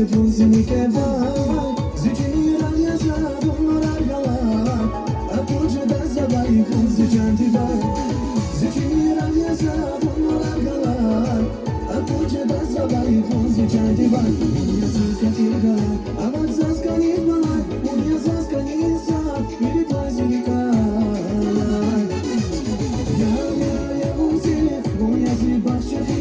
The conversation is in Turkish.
e punzini che vai Zicini rania sa donora gala Apoge da zabai punzi chanti vai Zicini rania sa donora gala Apoge da zabai punzi chanti vai Unia zaka tirgala Amat zaska nirmala Unia zaska nirsa Biri punzini kai Ya ya ya punzini Unia zi başçı